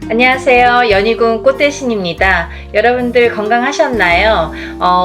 안녕하세요. 연희군 꽃대신입니다. 여러분들 건강하셨나요?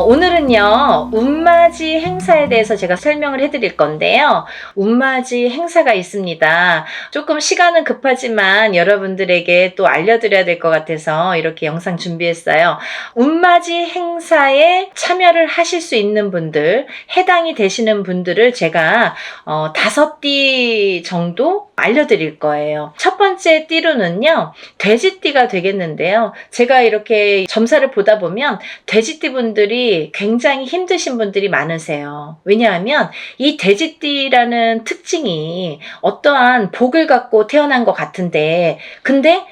오늘은요, 운맞이 행사에 대해서 제가 설명을 해드릴 건데요. 운맞이 행사가 있습니다. 조금 시간은 급하지만 여러분들에게 또 알려드려야 될 것 같아서 이렇게 영상 준비했어요. 운맞이 행사에 참여를 하실 수 있는 분들, 해당이 되시는 분들을 제가 5띠 정도 알려드릴 거예요. 첫 번째 띠로는요, 돼지띠가 되겠는데요. 제가 이렇게 점사를 보다 보면 돼지띠 분들이 굉장히 힘드신 분들이 많으세요. 왜냐하면 이 돼지띠라는 특징이 어떠한 복을 갖고 태어난 것 같은데, 근데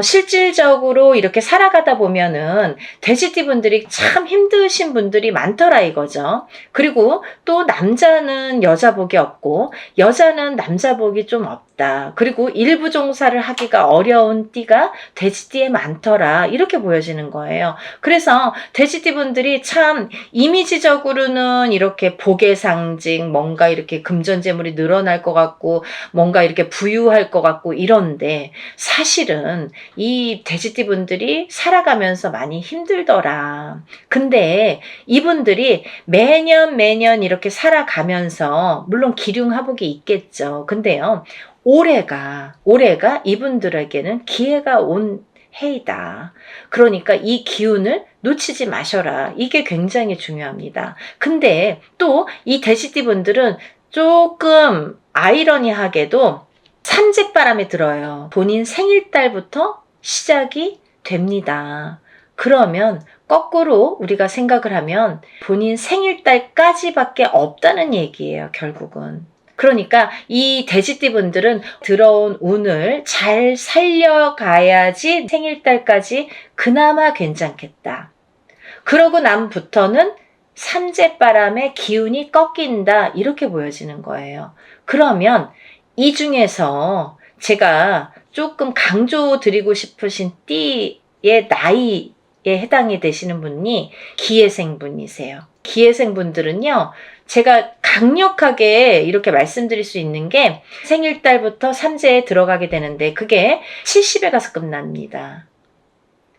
실질적으로 이렇게 살아가다 보면은 돼지띠 분들이 참 힘드신 분들이 많더라 이거죠. 그리고 또 남자는 여자 복이 없고 여자는 남자 복이 좀 없다. 그리고 일부 종사를 하기가 어려운 띠가 돼지띠에 많더라. 이렇게 보여지는 거예요. 그래서 돼지띠 분들이 참 이미지적으로는 이렇게 복의 상징, 뭔가 이렇게 금전재물이 늘어날 것 같고 뭔가 이렇게 부유할 것 같고 이런데 사실은 이 돼지띠 분들이 살아가면서 많이 힘들더라. 근데 이분들이 매년 이렇게 살아가면서 물론 기륭하복이 있겠죠. 근데요, 올해가 이분들에게는 기회가 온 해이다. 그러니까 이 기운을 놓치지 마셔라. 이게 굉장히 중요합니다. 근데 또 이 돼지띠 분들은 조금 아이러니하게도 삼재바람에 들어요. 본인 생일달부터 시작이 됩니다. 그러면 거꾸로 우리가 생각을 하면 본인 생일달까지밖에 없다는 얘기예요, 결국은. 그러니까 이 돼지띠 분들은 들어온 운을 잘 살려가야지 생일달까지 그나마 괜찮겠다. 그러고 남부터는 삼재바람의 기운이 꺾인다, 이렇게 보여지는 거예요. 그러면 이 중에서 제가 조금 강조드리고 싶으신 띠의 나이에 해당이 되시는 분이 기해생분이세요. 기해생분들은요, 제가 강력하게 이렇게 말씀드릴 수 있는 게 생일달부터 삼재에 들어가게 되는데 그게 70에 가서 끝납니다.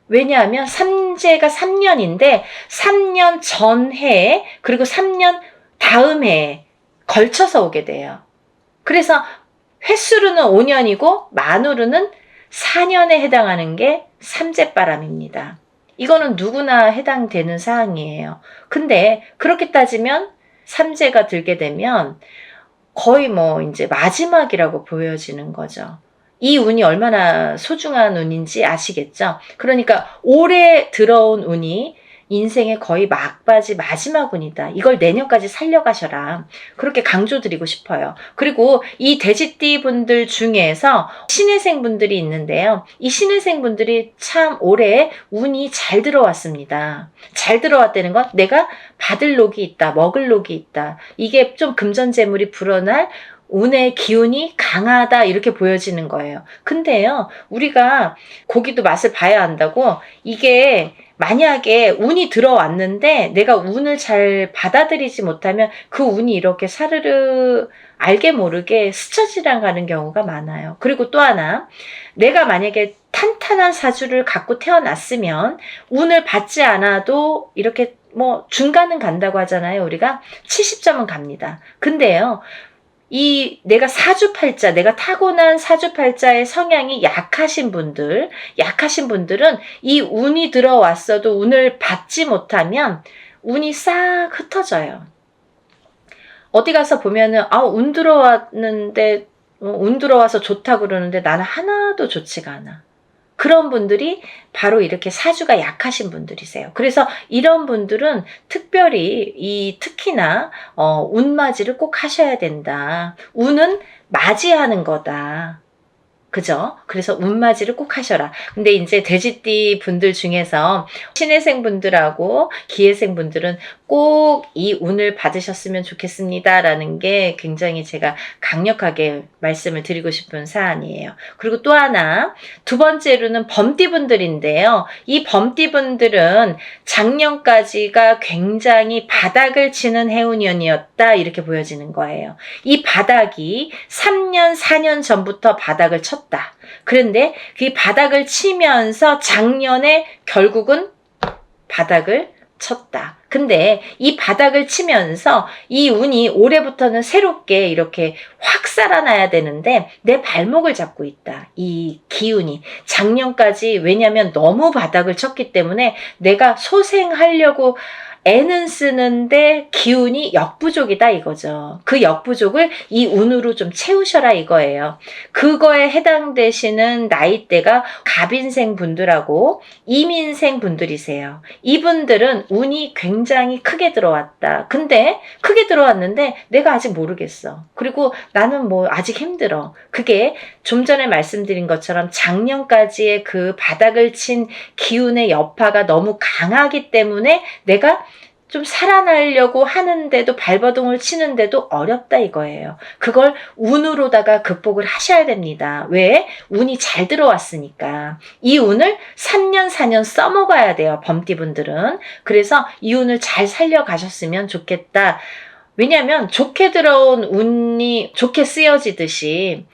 왜냐하면 삼재가 3년인데 3년 전해 그리고 3년 다음 해에 걸쳐서 오게 돼요. 그래서 횟수로는 5년이고 만으로는 4년에 해당하는 게 삼재바람입니다. 이거는 누구나 해당되는 사항이에요. 근데 그렇게 따지면 삼재가 들게 되면 거의 이제 마지막이라고 보여지는 거죠. 이 운이 얼마나 소중한 운인지 아시겠죠? 그러니까 올해 들어온 운이 인생의 거의 막바지 마지막 운이다. 이걸 내년까지 살려가셔라. 그렇게 강조드리고 싶어요. 그리고 이 돼지띠 분들 중에서 신해생 분들이 있는데요. 이 신해생 분들이 참 올해 운이 잘 들어왔습니다. 잘 들어왔다는 건 내가 받을 녹이 있다, 먹을 녹이 있다. 이게 좀 금전재물이 불어날 운의 기운이 강하다, 이렇게 보여지는 거예요. 근데요, 우리가 고기도 맛을 봐야 한다고, 이게 만약에 운이 들어왔는데 내가 운을 잘 받아들이지 못하면 그 운이 이렇게 사르르 알게 모르게 스쳐 지나가는 경우가 많아요. 그리고 또 하나, 내가 만약에 탄탄한 사주를 갖고 태어났으면 운을 받지 않아도 이렇게 중간은 간다고 하잖아요. 우리가 70점은 갑니다. 근데요, 내가 사주팔자, 내가 타고난 사주팔자의 성향이 약하신 분들은 이 운이 들어왔어도 운을 받지 못하면 운이 싹 흩어져요. 어디 가서 보면은, 운 들어왔는데, 운 들어와서 좋다 그러는데 나는 하나도 좋지가 않아. 그런 분들이 바로 이렇게 사주가 약하신 분들이세요. 그래서 이런 분들은 특별히 특히나 운맞이를 꼭 하셔야 된다. 운은 맞이하는 거다. 그죠? 그래서 운맞이를 꼭 하셔라. 근데 이제 돼지띠 분들 중에서 신해생 분들하고 기해생 분들은 꼭 이 운을 받으셨으면 좋겠습니다 라는 게 굉장히 제가 강력하게 말씀을 드리고 싶은 사안이에요. 그리고 또 하나, 두 번째로는 범띠 분들인데요. 이 범띠 분들은 작년까지가 굉장히 바닥을 치는 해운년이었다, 이렇게 보여지는 거예요. 이 바닥이 3년, 4년 전부터 바닥을 쳤다. 쳤다. 그런데 그 바닥을 치면서 작년에 결국은 바닥을 쳤다. 근데 이 바닥을 치면서 이 운이 올해부터는 새롭게 이렇게 확 살아나야 되는데 내 발목을 잡고 있다. 이 기운이. 작년까지 왜냐면 너무 바닥을 쳤기 때문에 내가 소생하려고 애는 쓰는데 기운이 역부족이다 이거죠. 그 역부족을 이 운으로 좀 채우셔라 이거예요. 그거에 해당되시는 나이대가 갑인생 분들하고 이민생 분들이세요. 이분들은 운이 굉장히 크게 들어왔다. 근데 크게 들어왔는데 내가 아직 모르겠어. 그리고 나는 뭐 아직 힘들어. 그게 좀 전에 말씀드린 것처럼 작년까지의 그 바닥을 친 기운의 여파가 너무 강하기 때문에 내가 좀 살아나려고 하는데도 발버둥을 치는데도 어렵다 이거예요. 그걸 운으로다가 극복을 하셔야 됩니다. 왜? 운이 잘 들어왔으니까. 이 운을 3년 4년 써먹어야 돼요. 범띠분들은. 그래서 이 운을 잘 살려가셨으면 좋겠다. 왜냐하면 좋게 들어온 운이 좋게 쓰여지듯이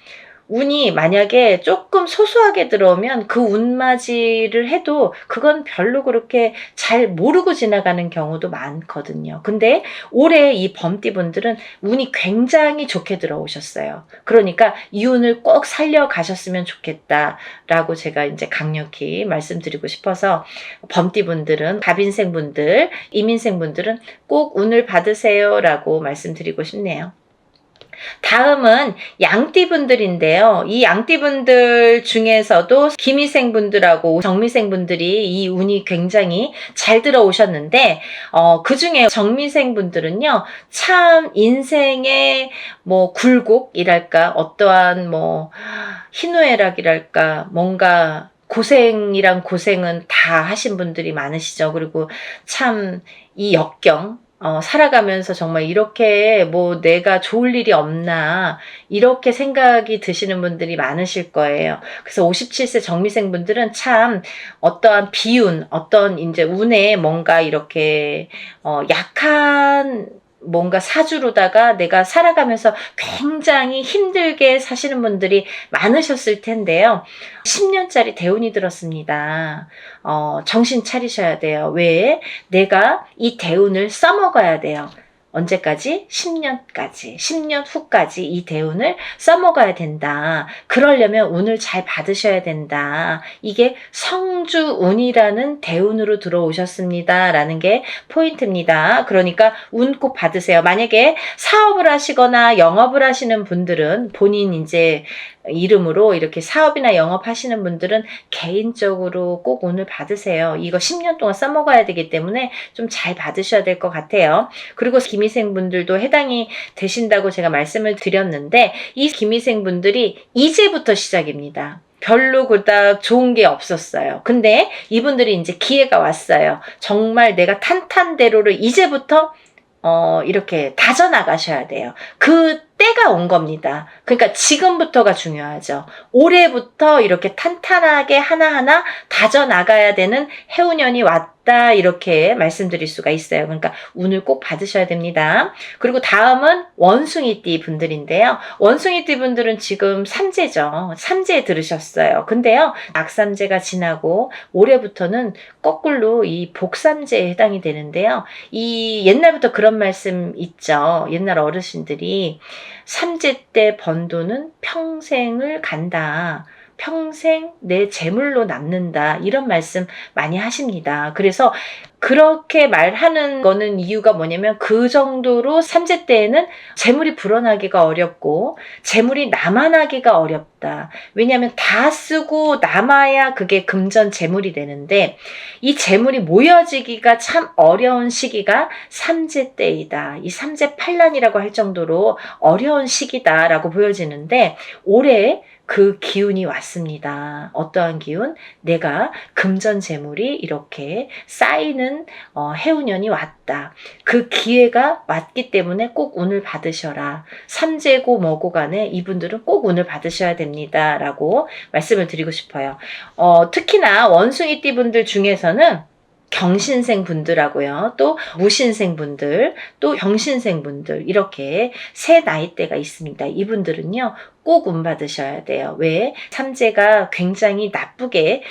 운이 만약에 조금 소소하게 들어오면 그 운맞이를 해도 그건 별로 그렇게 잘 모르고 지나가는 경우도 많거든요. 근데 올해 이 범띠분들은 운이 굉장히 좋게 들어오셨어요. 그러니까 이 운을 꼭 살려가셨으면 좋겠다라고 제가 이제 강력히 말씀드리고 싶어서 범띠분들은 갑인생분들, 이민생분들은 꼭 운을 받으세요라고 말씀드리고 싶네요. 다음은 양띠분들인데요. 이 양띠분들 중에서도 기미생분들하고 정미생분들이 이 운이 굉장히 잘 들어오셨는데 그 중에 정미생분들은요. 참 인생의 뭐 굴곡이랄까 어떠한 뭐 희노애락이랄까 뭔가 고생이란 고생은 다 하신 분들이 많으시죠. 그리고 참 이 역경 살아가면서 정말 이렇게 뭐 내가 좋을 일이 없나 이렇게 생각이 드시는 분들이 많으실 거예요. 그래서 57세 정미생 분들은 참 어떠한 비운, 어떤 이제 운에 뭔가 이렇게 약한 뭔가 사주로다가 내가 살아가면서 굉장히 힘들게 사시는 분들이 많으셨을 텐데요. 10년짜리 대운이 들었습니다. 정신 차리셔야 돼요. 왜? 내가 이 대운을 써먹어야 돼요. 언제까지? 10년까지. 10년 후까지 이 대운을 써먹어야 된다. 그러려면 운을 잘 받으셔야 된다. 이게 성주운이라는 대운으로 들어오셨습니다. 라는 게 포인트입니다. 그러니까 운 꼭 받으세요. 만약에 사업을 하시거나 영업을 하시는 분들은 본인 이제 이름으로 이렇게 사업이나 영업하시는 분들은 개인적으로 꼭 운을 받으세요. 이거 10년 동안 써먹어야 되기 때문에 좀 잘 받으셔야 될 것 같아요. 그리고 기미생분들도 해당이 되신다고 제가 말씀을 드렸는데 이 기미생분들이 이제부터 시작입니다. 별로 그닥 좋은 게 없었어요. 근데 이분들이 이제 기회가 왔어요. 정말 내가 탄탄대로를 이제부터 이렇게 다져나가셔야 돼요. 그 때가 온 겁니다. 그러니까 지금부터가 중요하죠. 올해부터 이렇게 탄탄하게 하나하나 다져나가야 되는 해운년이 왔다 이렇게 말씀드릴 수가 있어요. 그러니까 운을 꼭 받으셔야 됩니다. 그리고 다음은 원숭이띠 분들인데요. 원숭이띠 분들은 지금 삼재죠. 삼재 들으셨어요. 근데요. 악삼재가 지나고 올해부터는 거꾸로 이 복삼재에 해당이 되는데요. 이 옛날부터 그런 말씀 있죠. 옛날 어르신들이 삼재 때 번 돈은 평생을 간다. 평생 내 재물로 남는다. 이런 말씀 많이 하십니다. 그래서 그렇게 말하는 거는 이유가 뭐냐면 그 정도로 삼재 때에는 재물이 불어나기가 어렵고 재물이 남아나기가 어렵다. 왜냐하면 다 쓰고 남아야 그게 금전 재물이 되는데 이 재물이 모여지기가 참 어려운 시기가 삼재 때이다. 이 삼재 팔란이라고 할 정도로 어려운 시기다라고 보여지는데 올해 그 기운이 왔습니다. 어떠한 기운? 내가 금전 재물이 이렇게 쌓이는 해운년이 왔다. 그 기회가 왔기 때문에 꼭 운을 받으셔라. 삼재고 뭐고 간에 이분들은 꼭 운을 받으셔야 됩니다. 라고 말씀을 드리고 싶어요. 특히나 원숭이띠 분들 중에서는 경신생 분들하고요. 또 무신생 분들, 또 병신생 분들 이렇게 세 나이대가 있습니다. 이분들은요. 꼭 운 받으셔야 돼요. 왜? 삼재가 굉장히 나쁘게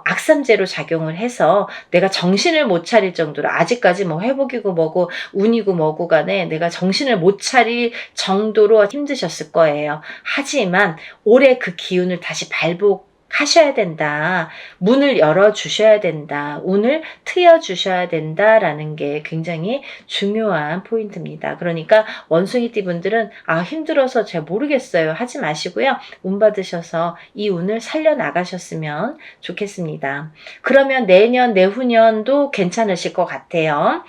악삼재로 작용을 해서 내가 정신을 못 차릴 정도로 아직까지 뭐 회복이고 뭐고 운이고 뭐고 간에 내가 정신을 못 차릴 정도로 힘드셨을 거예요. 하지만 올해 그 기운을 다시 발복하셔야 된다. 문을 열어주셔야 된다. 운을 트여주셔야 된다라는 게 굉장히 중요한 포인트입니다. 그러니까 원숭이띠 분들은 힘들어서 잘 모르겠어요. 하지 마시고요. 운 받으셔서 이 운을 살려나가셨으면 좋겠습니다. 그러면 내년, 내후년도 괜찮으실 것 같아요.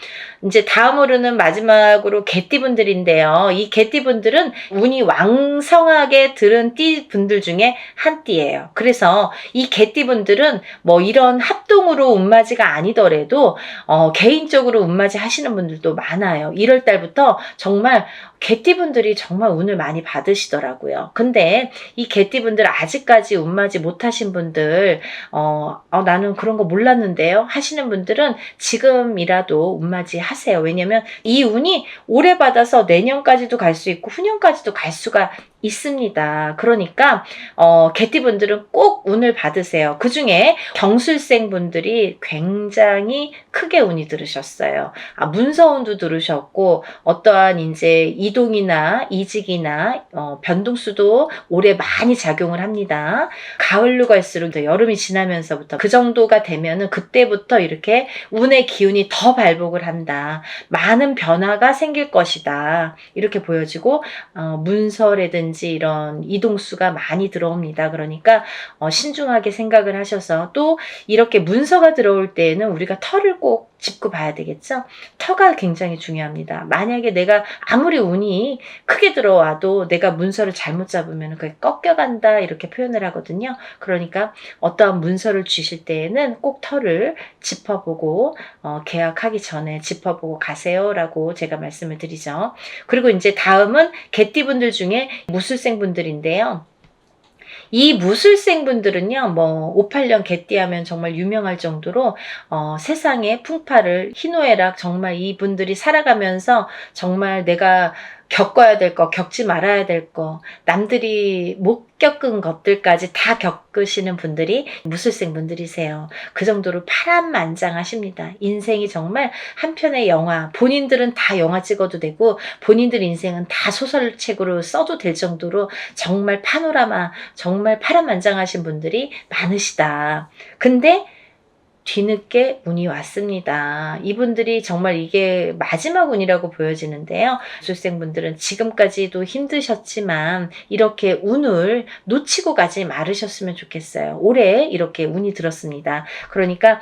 이제 다음으로는 마지막으로 개띠 분들인데요. 이 개띠 분들은 운이 왕성하게 들은 띠 분들 중에 한 띠예요. 그래서 이 개띠 분들은 뭐 이런 합동으로 운맞이가 아니더라도 개인적으로 운맞이 하시는 분들도 많아요. 1월 달부터 정말 개띠분들이 정말 운을 많이 받으시더라고요. 근데 이 개띠분들 아직까지 운맞이 못하신 분들 나는 그런 거 몰랐는데요 하시는 분들은 지금이라도 운맞이 하세요. 왜냐면 이 운이 오래 받아서 내년까지도 갈 수 있고 후년까지도 갈 수가 있습니다. 그러니까 개띠분들은 꼭 운을 받으세요. 그 중에 경술생 분들이 굉장히 크게 운이 들으셨어요. 문서운도 들으셨고 어떠한 이제 이동이나 이직이나 변동수도 올해 많이 작용을 합니다. 가을로 갈수록 여름이 지나면서부터 그 정도가 되면은 그때부터 이렇게 운의 기운이 더 발복을 한다. 많은 변화가 생길 것이다. 이렇게 보여지고 문서라든지 이런 이동수가 많이 들어옵니다. 그러니까 신중하게 생각을 하셔서 또 이렇게 문서가 들어올 때에는 우리가 터를 꼭 짚고 봐야 되겠죠. 터가 굉장히 중요합니다. 만약에 내가 아무리 운이 크게 들어와도 내가 문서를 잘못 잡으면 그게 꺾여간다 이렇게 표현을 하거든요. 그러니까 어떠한 문서를 주실 때에는 꼭 터를 짚어보고 계약하기 전에 짚어보고 가세요라고 제가 말씀을 드리죠. 그리고 이제 다음은 개띠분들 중에 무술생 분들인데요. 이 무술생 분들은요, 뭐 58년 개띠하면 정말 유명할 정도로 세상의 풍파를 희노애락 정말 이분들이 살아가면서 정말 내가 겪어야 될 거, 겪지 말아야 될 거, 남들이 못 겪은 것들까지 다 겪으시는 분들이 무술생 분들이세요. 그 정도로 파란만장하십니다. 인생이 정말 한 편의 영화, 본인들은 다 영화 찍어도 되고 본인들 인생은 다 소설책으로 써도 될 정도로 정말 파노라마, 정말 파란만장하신 분들이 많으시다. 근데 뒤늦게 운이 왔습니다. 이분들이 정말 이게 마지막 운이라고 보여지는데요. 수생분들은 지금까지도 힘드셨지만 이렇게 운을 놓치고 가지 말으셨으면 좋겠어요. 올해 이렇게 운이 들었습니다. 그러니까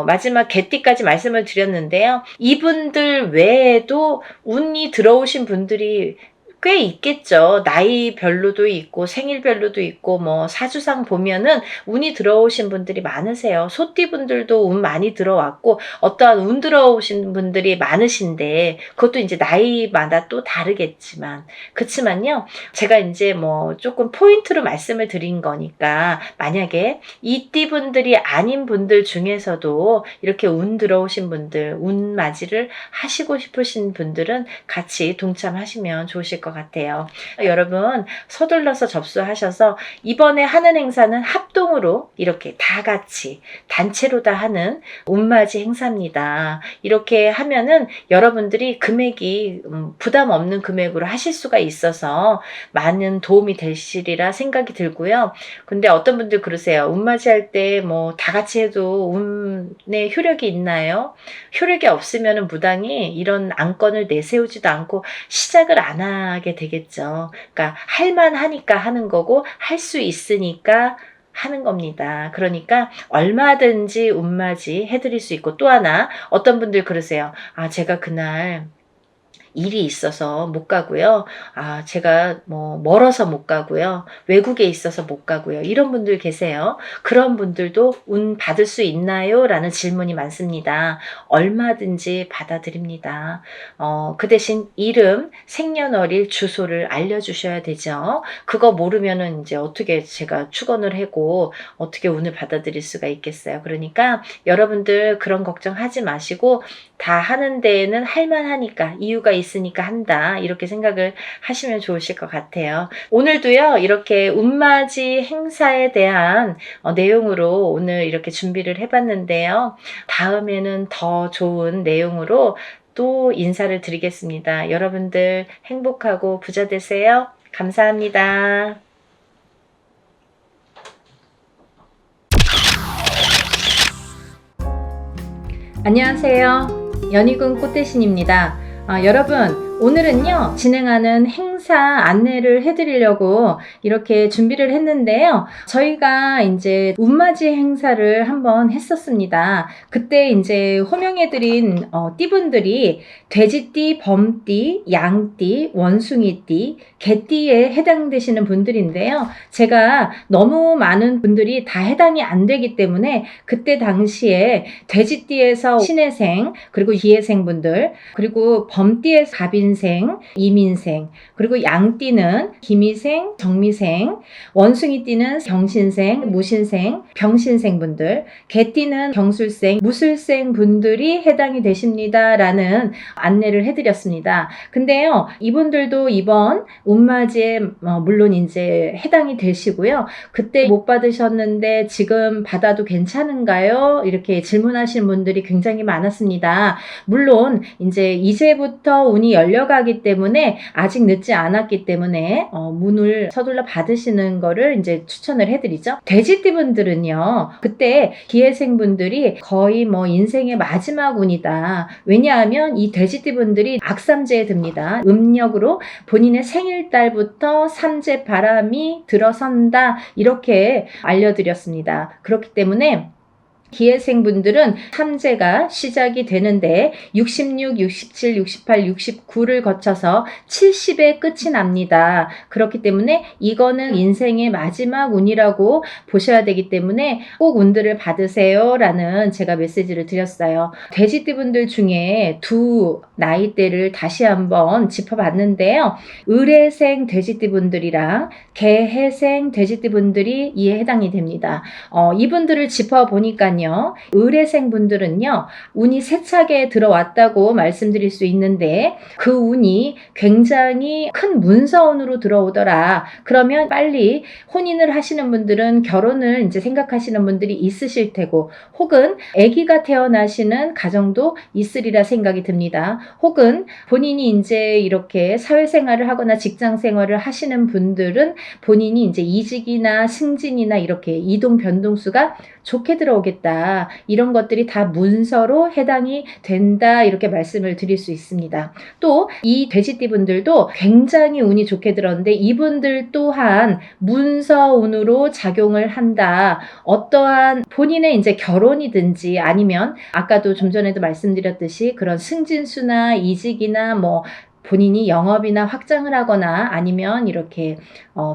마지막 개띠까지 말씀을 드렸는데요. 이분들 외에도 운이 들어오신 분들이 꽤 있겠죠. 나이별로도 있고 생일별로도 있고 뭐 사주상 보면은 운이 들어오신 분들이 많으세요. 소띠분들도 운 많이 들어왔고 어떠한 운 들어오신 분들이 많으신데 그것도 이제 나이마다 또 다르겠지만 그렇지만요. 제가 이제 뭐 조금 포인트로 말씀을 드린 거니까 만약에 이 띠분들이 아닌 분들 중에서도 이렇게 운 들어오신 분들 운 맞이를 하시고 싶으신 분들은 같이 동참하시면 좋으실 것 같아요. 여러분 서둘러서 접수하셔서 이번에 하는 행사는 합동으로 이렇게 다 같이 단체로 다 하는 운맞이 행사입니다. 이렇게 하면은 여러분들이 금액이 부담 없는 금액으로 하실 수가 있어서 많은 도움이 되시리라 생각이 들고요. 근데 어떤 분들 그러세요. 운맞이 할 때 뭐 다 같이 해도 운에 효력이 있나요? 효력이 없으면 무당이 이런 안건을 내세우지도 않고 시작을 안 하게 되겠죠. 그러니까 할만하니까 하는 거고 할 수 있으니까 하는 겁니다. 그러니까 얼마든지 운맞이 해드릴 수 있고 또 하나 어떤 분들 그러세요. 제가 그날 일이 있어서 못 가고요. 제가 뭐 멀어서 못 가고요. 외국에 있어서 못 가고요. 이런 분들 계세요. 그런 분들도 운 받을 수 있나요? 라는 질문이 많습니다. 얼마든지 받아드립니다. 그 대신 이름, 생년월일, 주소를 알려주셔야 되죠. 그거 모르면은 이제 어떻게 제가 축원을 하고 어떻게 운을 받아들일 수가 있겠어요. 그러니까 여러분들 그런 걱정하지 마시고 다 하는 데에는 할만하니까 이유가 있으니까 한다 이렇게 생각을 하시면 좋으실 것 같아요. 오늘도요 이렇게 운맞이 행사에 대한 내용으로 오늘 이렇게 준비를 해봤는데요. 다음에는 더 좋은 내용으로 또 인사를 드리겠습니다. 여러분들 행복하고 부자 되세요. 감사합니다. 안녕하세요. 연희군 꽃대신입니다. 여러분 오늘은요 진행하는 행사 안내를 해드리려고 이렇게 준비를 했는데요. 저희가 이제 운맞이 행사를 한번 했었습니다. 그때 이제 호명해드린 띠분들이 돼지띠, 범띠, 양띠, 원숭이띠, 개띠에 해당되시는 분들인데요. 제가 너무 많은 분들이 다 해당이 안 되기 때문에 그때 당시에 돼지띠에서 신해생 그리고 기해생 분들 그리고 범띠에서 갑인생, 이민생 그리고 양띠는 기미생, 정미생 원숭이띠는 경신생, 무신생, 병신생 분들 개띠는 경술생, 무술생 분들이 해당이 되십니다 라는 안내를 해드렸습니다. 근데요 이분들도 이번 운맞이에 물론 이제 해당이 되시고요. 그때 못 받으셨는데 지금 받아도 괜찮은가요? 이렇게 질문하시는 분들이 굉장히 많았습니다. 물론 이제부터 운이 열려가기 때문에 아직 늦지 않았기 때문에 문을 서둘러 받으시는 거를 이제 추천을 해드리죠. 돼지띠 분들은요 그때 기해생 분들이 거의 뭐 인생의 마지막 운이다. 왜냐하면 이 돼지띠 분들이 악삼재에 듭니다. 음력으로 본인의 생일달부터 삼재 바람이 들어선다 이렇게 알려드렸습니다. 그렇기 때문에 기해생 분들은 삼재가 시작이 되는데 66, 67, 68, 69를 거쳐서 70에 끝이 납니다. 그렇기 때문에 이거는 인생의 마지막 운이라고 보셔야 되기 때문에 꼭 운들을 받으세요 라는 제가 메시지를 드렸어요. 돼지띠 분들 중에 두 나이대를 다시 한번 짚어봤는데요. 을해생 돼지띠 분들이랑 개해생 돼지띠 분들이 이에 해당이 됩니다. 이분들을 짚어보니까 을해생 분들은요 운이 세차게 들어왔다고 말씀드릴 수 있는데 그 운이 굉장히 큰 문서운으로 들어오더라. 그러면 빨리 혼인을 하시는 분들은 결혼을 이제 생각하시는 분들이 있으실 테고 혹은 아기가 태어나시는 가정도 있으리라 생각이 듭니다. 혹은 본인이 이제 이렇게 사회생활을 하거나 직장생활을 하시는 분들은 본인이 이제 이직이나 승진이나 이렇게 이동 변동수가 좋게 들어오겠다. 이런 것들이 다 문서로 해당이 된다. 이렇게 말씀을 드릴 수 있습니다. 또 이 돼지띠 분들도 굉장히 운이 좋게 들었는데 이분들 또한 문서운으로 작용을 한다. 어떠한 본인의 이제 결혼이든지 아니면 아까도 좀 전에도 말씀드렸듯이 그런 승진수나 이직이나 뭐 본인이 영업이나 확장을 하거나 아니면 이렇게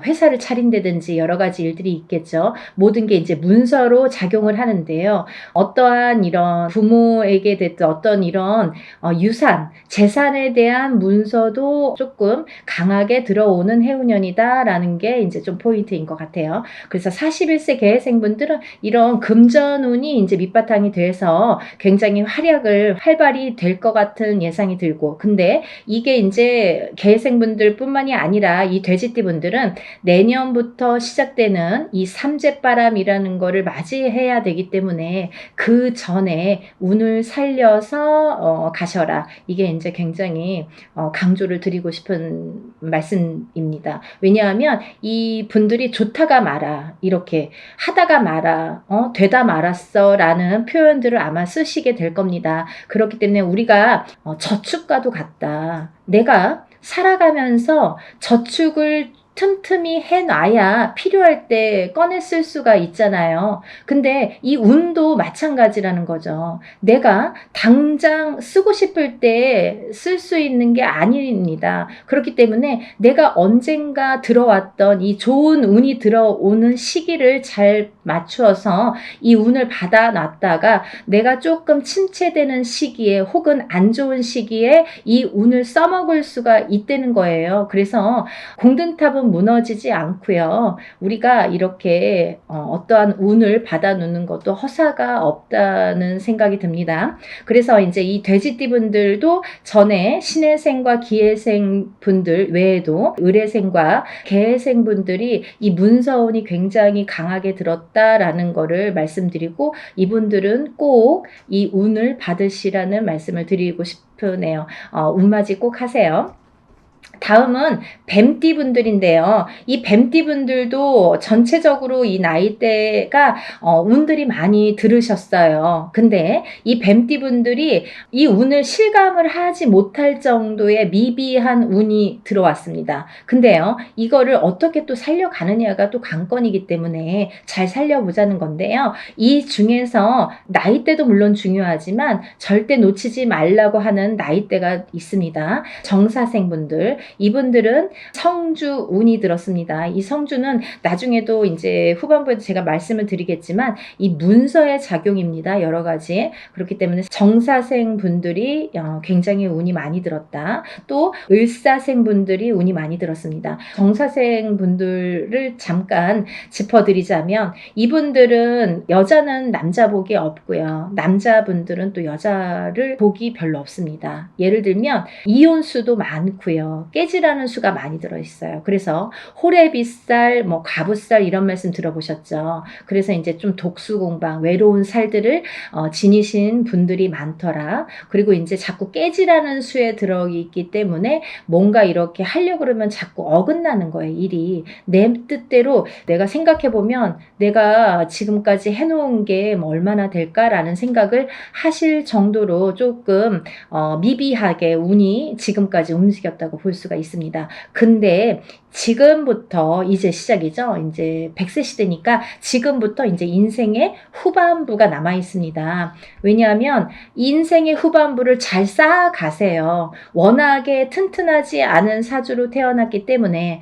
회사를 차린다든지 여러 가지 일들이 있겠죠. 모든 게 이제 문서로 작용을 하는데요. 어떠한 이런 부모에게 됐든 어떤 이런 유산, 재산에 대한 문서도 조금 강하게 들어오는 해운년이다라는 게 이제 좀 포인트인 것 같아요. 그래서 41세 개해생분들은 이런 금전운이 이제 밑바탕이 돼서 굉장히 활발히 될 것 같은 예상이 들고 근데 이게 이제 개해생분들 뿐만이 아니라 이 돼지띠 분들은 내년부터 시작되는 이 삼재바람이라는 거를 맞이해야 되기 때문에 그 전에 운을 살려서 가셔라. 이게 이제 굉장히 강조를 드리고 싶은 말씀입니다. 왜냐하면 이 분들이 좋다가 말아 이렇게 하다가 말아 되다 말았어 라는 표현들을 아마 쓰시게 될 겁니다. 그렇기 때문에 우리가 저축과도 같다. 내가 살아가면서 저축을 틈틈이 해놔야 필요할 때 꺼내 쓸 수가 있잖아요. 근데 이 운도 마찬가지라는 거죠. 내가 당장 쓰고 싶을 때 쓸 수 있는 게 아닙니다. 그렇기 때문에 내가 언젠가 들어왔던 이 좋은 운이 들어오는 시기를 잘 맞추어서 이 운을 받아놨다가 내가 조금 침체되는 시기에 혹은 안 좋은 시기에 이 운을 써먹을 수가 있다는 거예요. 그래서 공든탑은 무너지지 않고요. 우리가 이렇게 어떠한 운을 받아놓는 것도 허사가 없다는 생각이 듭니다. 그래서 이제 이 돼지띠분들도 전에 신해생과 기해생 분들 외에도 을해생과 개해생 분들이 이 문서운이 굉장히 강하게 들었다라는 거를 말씀드리고 이분들은 꼭 이 운을 받으시라는 말씀을 드리고 싶으네요. 운맞이 꼭 하세요. 다음은 뱀띠 분들인데요. 이 뱀띠 분들도 전체적으로 이 나이대가 운들이 많이 들으셨어요. 근데 이 뱀띠 분들이 이 운을 실감을 하지 못할 정도의 미비한 운이 들어왔습니다. 근데요, 이거를 어떻게 또 살려가느냐가 또 관건이기 때문에 잘 살려보자는 건데요. 이 중에서 나이대도 물론 중요하지만 절대 놓치지 말라고 하는 나이대가 있습니다. 정사생 분들, 이분들은 성주 운이 들었습니다. 이 성주는 나중에도 이제 후반부에도 제가 말씀을 드리겠지만 이 문서의 작용입니다. 여러 가지. 그렇기 때문에 정사생 분들이 굉장히 운이 많이 들었다. 또 을사생 분들이 운이 많이 들었습니다. 정사생 분들을 잠깐 짚어드리자면 이분들은 여자는 남자 복이 없고요. 남자분들은 또 여자를 복이 별로 없습니다. 예를 들면 이혼수도 많고요. 깨지라는 수가 많이 들어있어요. 그래서 호래비살, 가부살 이런 말씀 들어보셨죠. 그래서 이제 좀 독수공방, 외로운 살들을 지니신 분들이 많더라. 그리고 이제 자꾸 깨지라는 수에 들어있기 때문에 뭔가 이렇게 하려고 그러면 자꾸 어긋나는 거예요. 일이. 내 뜻대로 내가 생각해보면 내가 지금까지 해놓은 게 얼마나 될까라는 생각을 하실 정도로 조금 미비하게 운이 지금까지 움직였다고 볼 수가 있습니다. 근데 지금부터 이제 시작이죠. 이제 100세 시대니까 지금부터 이제 인생의 후반부가 남아 있습니다. 왜냐하면 인생의 후반부를 잘 쌓아가세요. 워낙에 튼튼하지 않은 사주로 태어났기 때문에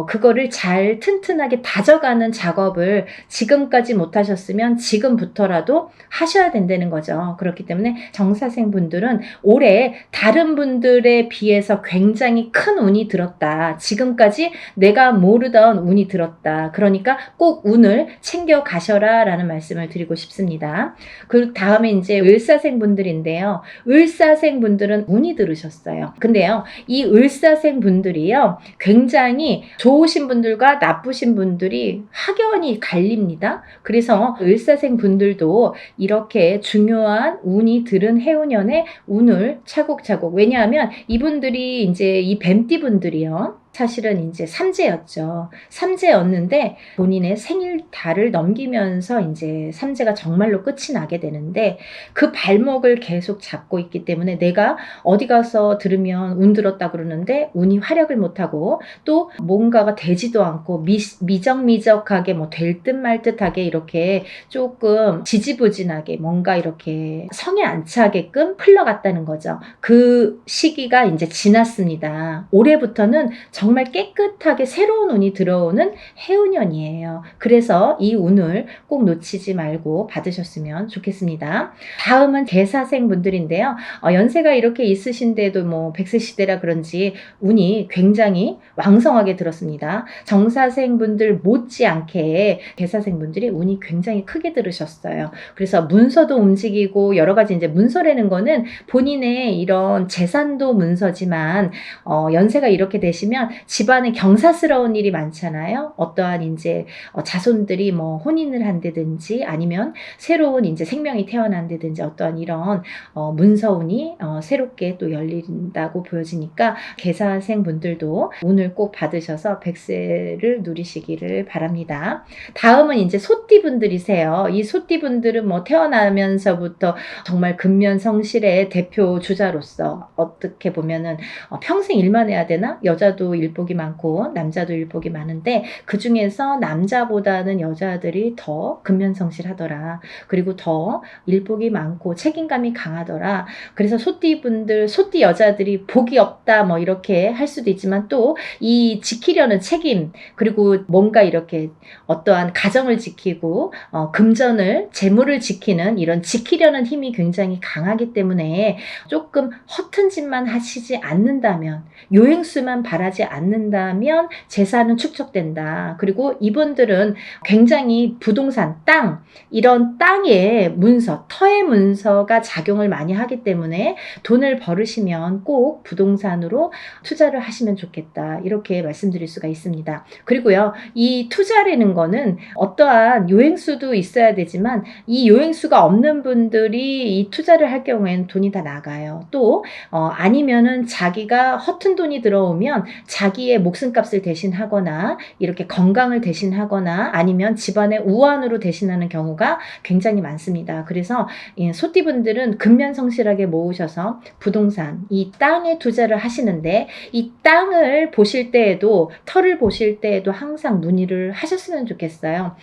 그거를 잘 튼튼하게 다져가는 작업을 지금까지 못하셨으면 지금부터라도 하셔야 된다는 거죠. 그렇기 때문에 정사생 분들은 올해 다른 분들에 비해서 굉장히 큰 운이 들었다. 지금까지 내가 모르던 운이 들었다. 그러니까 꼭 운을 챙겨 가셔라 라는 말씀을 드리고 싶습니다. 그 다음에 이제 을사생 분들인데요. 을사생 분들은 운이 들으셨어요. 근데요, 이 을사생 분들이요, 굉장히 좋으신 분들과 나쁘신 분들이 확연히 갈립니다. 그래서 을사생 분들도 이렇게 중요한 운이 들은 해운년에 운을 차곡차곡, 왜냐하면 이분들이 이제 이 뱀띠 분들이요, 사실은 이제 삼재였죠. 삼재였는데 본인의 생일 달을 넘기면서 이제 삼재가 정말로 끝이 나게 되는데 그 발목을 계속 잡고 있기 때문에 내가 어디 가서 들으면 운 들었다 그러는데 운이 활약을 못하고 또 뭔가가 되지도 않고 미적미적하게 될 듯 말 듯하게 이렇게 조금 지지부진하게 뭔가 이렇게 성에 안 차게끔 흘러갔다는 거죠. 그 시기가 이제 지났습니다. 올해부터는 정말 깨끗하게 새로운 운이 들어오는 해운년이에요. 그래서 이 운을 꼭 놓치지 말고 받으셨으면 좋겠습니다. 다음은 개사생 분들인데요. 연세가 이렇게 있으신데도 100세 시대라 그런지 운이 굉장히 왕성하게 들었습니다. 정사생 분들 못지않게 개사생 분들이 운이 굉장히 크게 들으셨어요. 그래서 문서도 움직이고 여러 가지 이제 문서라는 거는 본인의 이런 재산도 문서지만 연세가 이렇게 되시면 집안에 경사스러운 일이 많잖아요. 어떠한 이제 자손들이 혼인을 한다든지 아니면 새로운 이제 생명이 태어난다든지 어떠한 이런 문서운이 새롭게 또 열린다고 보여지니까 개사생 분들도 운을 꼭 받으셔서 100세를 누리시기를 바랍니다. 다음은 이제 소띠 분들이세요. 이 소띠 분들은 태어나면서부터 정말 근면성실의 대표 주자로서 어떻게 보면은 평생 일만 해야 되나? 여자도 일복이 많고 남자도 일복이 많은데 그 중에서 남자보다는 여자들이 더 근면성실하더라. 그리고 더 일복이 많고 책임감이 강하더라. 그래서 소띠분들, 소띠 여자들이 복이 없다 뭐 이렇게 할 수도 있지만 또 이 지키려는 책임, 그리고 뭔가 이렇게 어떠한 가정을 지키고 금전을, 재물을 지키는 이런 지키려는 힘이 굉장히 강하기 때문에 조금 허튼 짓만 하시지 않는다면, 요행수만 바라지 않는다면 재산은 축적된다. 그리고 이분들은 굉장히 부동산, 땅, 이런 땅의 문서, 터의 문서가 작용을 많이 하기 때문에 돈을 벌으시면 꼭 부동산으로 투자를 하시면 좋겠다. 이렇게 말씀드릴 수가 있습니다. 그리고요, 이 투자라는 거는 어떠한 요행수도 있어야 되지만 이 요행수가 없는 분들이 이 투자를 할 경우에는 돈이 다 나가요. 또 아니면은 자기가 허튼 돈이 들어오면 자기의 목숨값을 대신하거나 이렇게 건강을 대신하거나 아니면 집안의 우환으로 대신하는 경우가 굉장히 많습니다. 그래서 소띠분들은 근면성실하게 모으셔서 부동산, 이 땅에 투자를 하시는데 이 땅을 보실 때에도, 터를 보실 때에도 항상 문의를 하셨으면 좋겠어요.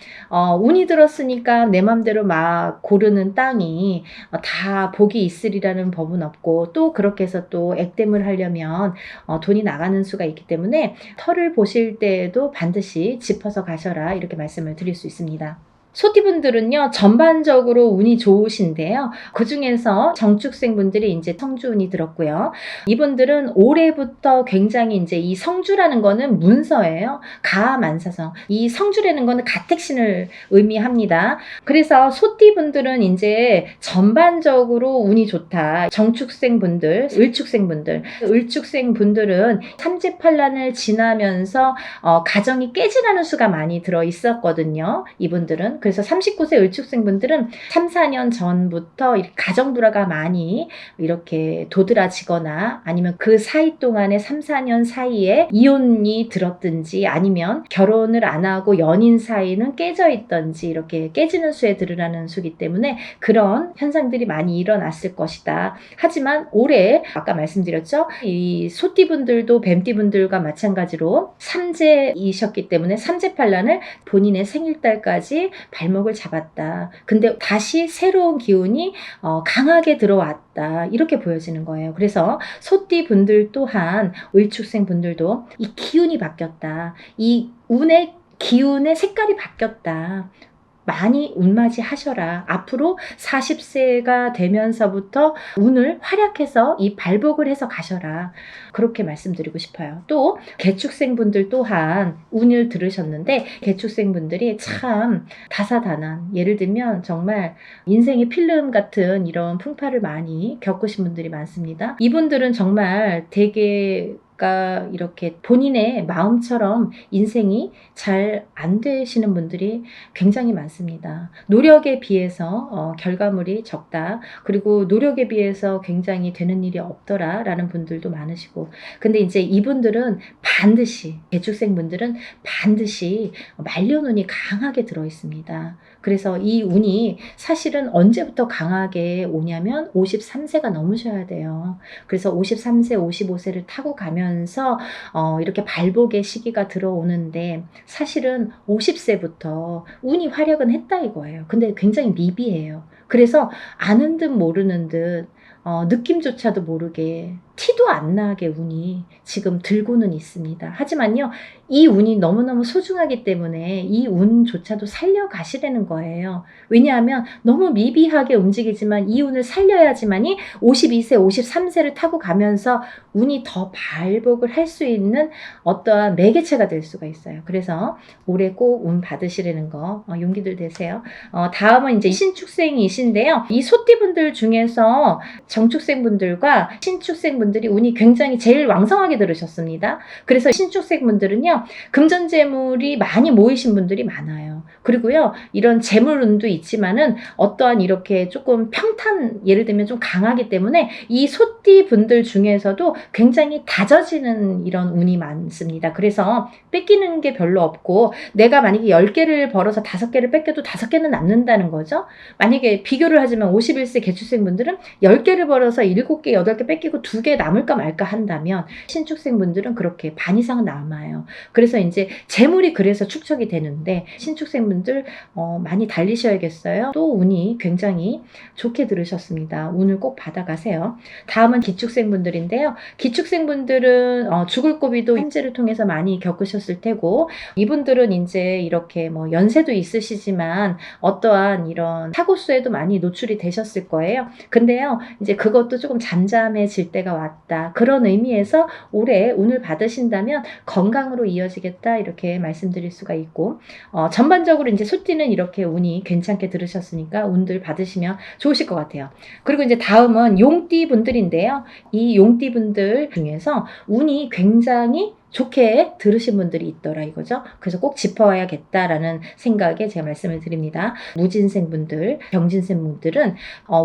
운이 들었으니까 내 맘대로 막 고르는 땅이 다 복이 있으리라는 법은 없고, 또 그렇게 해서 또 액땜을 하려면 돈이 나가는 수가 있기 때문에 터를 보실 때에도 반드시 짚어서 가셔라, 이렇게 말씀을 드릴 수 있습니다. 소띠분들은요, 전반적으로 운이 좋으신데요. 그 중에서 정축생분들이 이제 성주운이 들었고요. 이분들은 올해부터 굉장히 이제 이 성주라는 거는 문서예요. 가만사성. 이 성주라는 거는 가택신을 의미합니다. 그래서 소띠분들은 이제 전반적으로 운이 좋다. 정축생분들, 을축생분들은 삼재팔란을 지나면서 가정이 깨지라는 수가 많이 들어 있었거든요. 이분들은. 그래서 39세 을축생분들은 3, 4년 전부터 가정불화가 많이 이렇게 도드라지거나 아니면 그 사이 동안에 3, 4년 사이에 이혼이 들었든지 아니면 결혼을 안 하고 연인 사이는 깨져 있던지 이렇게 깨지는 수에 들으라는 수기 때문에 그런 현상들이 많이 일어났을 것이다. 하지만 올해 아까 말씀드렸죠? 이 소띠분들도 뱀띠분들과 마찬가지로 삼재이셨기 때문에 삼재팔란을 본인의 생일달까지 발목을 잡았다. 근데 다시 새로운 기운이 강하게 들어왔다. 이렇게 보여지는 거예요. 그래서 소띠 분들 또한 을축생 분들도 이 기운이 바뀌었다. 이 운의 기운의 색깔이 바뀌었다. 많이 운맞이 하셔라. 앞으로 40세가 되면서부터 운을 활약해서 이 발복을 해서 가셔라. 그렇게 말씀드리고 싶어요. 또 개축생분들 또한 운을 들으셨는데 개축생분들이 참 다사다난, 예를 들면 정말 인생의 필름 같은 이런 풍파를 많이 겪으신 분들이 많습니다. 이분들은 정말 되게 이렇게 본인의 마음처럼 인생이 잘 안 되시는 분들이 굉장히 많습니다. 노력에 비해서 결과물이 적다. 그리고 노력에 비해서 굉장히 되는 일이 없더라 라는 분들도 많으시고, 근데 이제 이분들은 반드시, 개축생 분들은 반드시 말년운이 강하게 들어 있습니다. 그래서 이 운이 사실은 언제부터 강하게 오냐면 53세가 넘으셔야 돼요. 그래서 53세, 55세를 타고 가면서 이렇게 발복의 시기가 들어오는데 사실은 50세부터 운이 활약은 했다 이거예요. 근데 굉장히 미비해요. 그래서 아는 듯 모르는 듯 느낌조차도 모르게 티도 안 나게 운이 지금 들고는 있습니다. 하지만요, 이 운이 너무너무 소중하기 때문에 이 운조차도 살려가시라는 거예요. 왜냐하면 너무 미비하게 움직이지만 이 운을 살려야지만이 52세, 53세를 타고 가면서 운이 더 발복을 할 수 있는 어떠한 매개체가 될 수가 있어요. 그래서 올해 꼭 운 받으시라는 거 용기들 되세요. 다음은 이제 신축생이신데요. 이 소띠분들 중에서 정축생분들과 신축생분들이 운이 굉장히 제일 왕성하게 들으셨습니다. 그래서 신축생분들은요, 금전재물이 많이 모이신 분들이 많아요. 그리고요, 이런 재물운도 있지만은 어떠한 이렇게 조금 평탄, 예를 들면 좀 강하기 때문에 이 소띠 분들 중에서도 굉장히 다져지는 이런 운이 많습니다. 그래서 뺏기는 게 별로 없고, 내가 만약에 10개를 벌어서 5개를 뺏겨도 5개는 남는다는 거죠. 만약에 비교를 하자면 51세 개축생 분들은 10개를 벌어서 7개, 8개 뺏기고 2개 남을까 말까 한다면, 신축생 분들은 그렇게 반 이상은 남아요. 그래서 이제 재물이 그래서 축적이 되는데, 신축생 분들 많이 달리셔야겠어요. 또 운이 굉장히 좋게 들으셨습니다. 운을 꼭 받아가세요. 다음은 기축생 분들인데요. 기축생 분들은 죽을 고비도 현재를 통해서 많이 겪으셨을 테고, 이분들은 이제 이렇게 뭐 연세도 있으시지만 어떠한 이런 사고수에도 많이 노출이 되셨을 거예요. 근데요, 이제 그것도 조금 잠잠해질 때가 왔다. 그런 의미에서 올해 운을 받으신다면 건강으로 이어지겠다, 이렇게 말씀드릴 수가 있고, 전반적으로 이제 소띠는 이렇게 운이 괜찮게 들으셨으니까 운들 받으시면 좋으실 것 같아요. 그리고 이제 다음은 용띠 분들인데요. 이 용띠 분들 중에서 운이 굉장히 좋게 들으신 분들이 있더라 이거죠. 그래서 꼭 짚어야겠다라는 생각에 제가 말씀을 드립니다. 무진생 분들, 병진생 분들은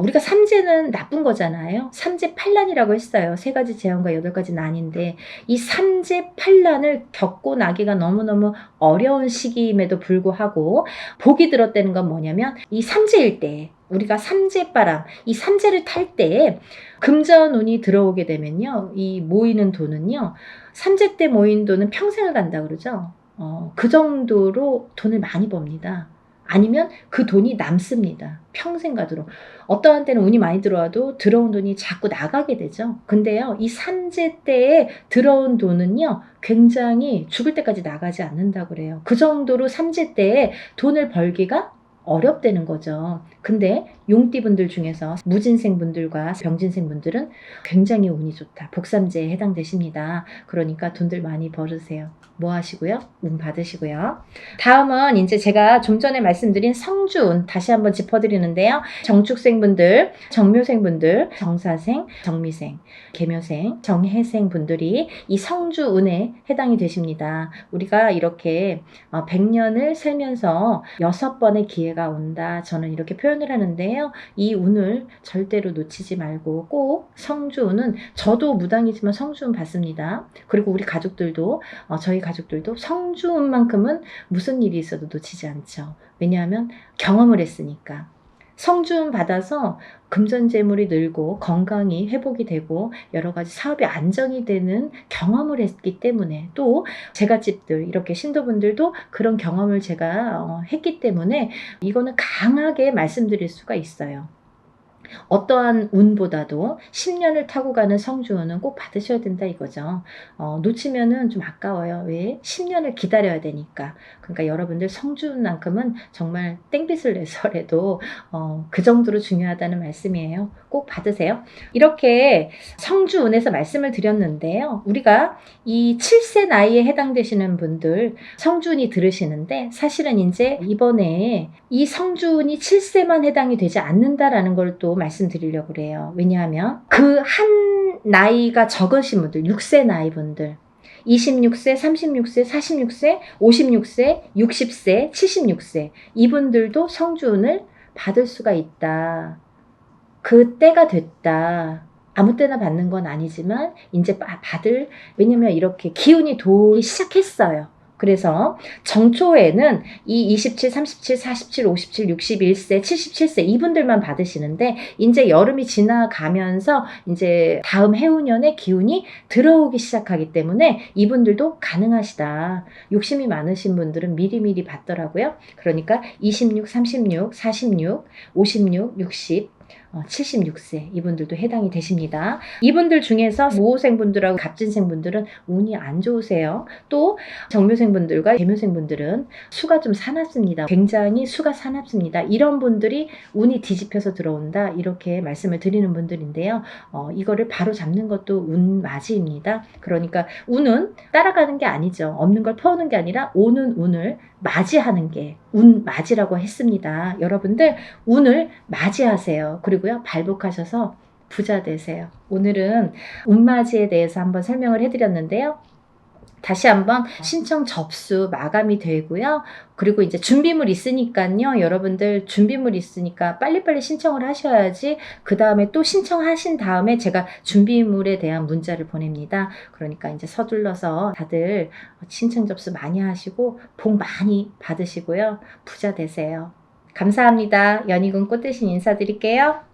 우리가 삼재는 나쁜 거잖아요. 삼재 팔란이라고 했어요. 3가지 재앙과 8가지 난인데, 이 삼재 팔란을 겪고 나기가 너무너무 어려운 시기임에도 불구하고 복이 들었다는 건 뭐냐면, 이 삼재일 때, 우리가 삼재바람, 이 삼재를 탈 때 금전운이 들어오게 되면요, 이 모이는 돈은요, 삼재 때 모인 돈은 평생을 간다 그러죠. 그 정도로 돈을 많이 법니다. 아니면 그 돈이 남습니다. 평생 가도록. 어떠한 때는 운이 많이 들어와도 들어온 돈이 자꾸 나가게 되죠. 근데요, 이 삼재 때에 들어온 돈은요, 굉장히 죽을 때까지 나가지 않는다고 그래요. 그 정도로 삼재 때에 돈을 벌기가 어렵다는 거죠. 근데 용띠분들 중에서 무진생분들과 병진생분들은 굉장히 운이 좋다. 복삼재에 해당되십니다. 그러니까 돈들 많이 벌으세요. 뭐 하시고요? 운 받으시고요. 다음은 이제 제가 좀 전에 말씀드린 성주운 다시 한번 짚어드리는데요. 정축생분들, 정묘생분들, 정사생, 정미생, 계묘생, 정해생 분들이 이 성주운에 해당이 되십니다. 우리가 이렇게 100년을 살면서 6번의 기회가 온다. 저는 이렇게 표현을 하는데요. 이 운을 절대로 놓치지 말고 꼭 성주운은, 저도 무당이지만 성주운 받습니다. 그리고 우리 가족들도, 저희 가족들도 성주운만큼은 무슨 일이 있어도 놓치지 않죠. 왜냐하면 경험을 했으니까. 성주운 받아서 금전재물이 늘고 건강이 회복이 되고 여러 가지 사업이 안정이 되는 경험을 했기 때문에, 또 제갓집들, 이렇게 신도분들도 그런 경험을 제가 했기 때문에 이거는 강하게 말씀드릴 수가 있어요. 어떠한 운보다도 10년을 타고 가는 성주운은 꼭 받으셔야 된다 이거죠. 놓치면은 좀 아까워요. 왜? 10년을 기다려야 되니까. 그러니까 여러분들 성주운만큼은 정말 땡빛을 내서라도 그 정도로 중요하다는 말씀이에요. 꼭 받으세요. 이렇게 성주운에서 말씀을 드렸는데요. 우리가 이 7세 나이에 해당되시는 분들 성주운이 들으시는데, 사실은 이제 이번에 이 성주운이 7세만 해당이 되지 않는다라는 걸 또 말씀드리려고 그래요. 왜냐하면 그 한 나이가 적으신 분들, 6세 나이 분들, 26세, 36세, 46세, 56세, 60세, 76세, 이분들도 성주운을 받을 수가 있다. 그 때가 됐다. 아무 때나 받는 건 아니지만 이제 받을, 왜냐면 이렇게 기운이 돌기 시작했어요. 그래서 정초에는 이 27, 37, 47, 57, 61세, 77세 이분들만 받으시는데, 이제 여름이 지나가면서 이제 다음 해운년의 기운이 들어오기 시작하기 때문에 이분들도 가능하시다. 욕심이 많으신 분들은 미리미리 받더라고요. 그러니까 26, 36, 46, 56, 60, 76세 이분들도 해당이 되십니다. 이분들 중에서 모호생분들하고 갑진생분들은 운이 안 좋으세요. 또 정묘생분들과 계묘생분들은 수가 좀 사납습니다. 굉장히 수가 사납습니다. 이런 분들이 운이 뒤집혀서 들어온다, 이렇게 말씀을 드리는 분들인데요. 이거를 바로 잡는 것도 운맞이입니다. 그러니까 운은 따라가는 게 아니죠. 없는 걸 퍼오는 게 아니라 오는 운을 맞이하는 게 운맞이라고 했습니다. 여러분들 운을 맞이하세요. 그리고요, 발복하셔서 부자 되세요. 오늘은 운맞이에 대해서 한번 설명을 해드렸는데요. 다시 한번 신청 접수 마감이 되고요. 그리고 이제 준비물 있으니까요. 여러분들 준비물 있으니까 빨리빨리 신청을 하셔야지 그 다음에 또 신청하신 다음에 제가 준비물에 대한 문자를 보냅니다. 그러니까 이제 서둘러서 다들 신청 접수 많이 하시고 복 많이 받으시고요. 부자 되세요. 감사합니다. 연희군 꽃대신 인사드릴게요.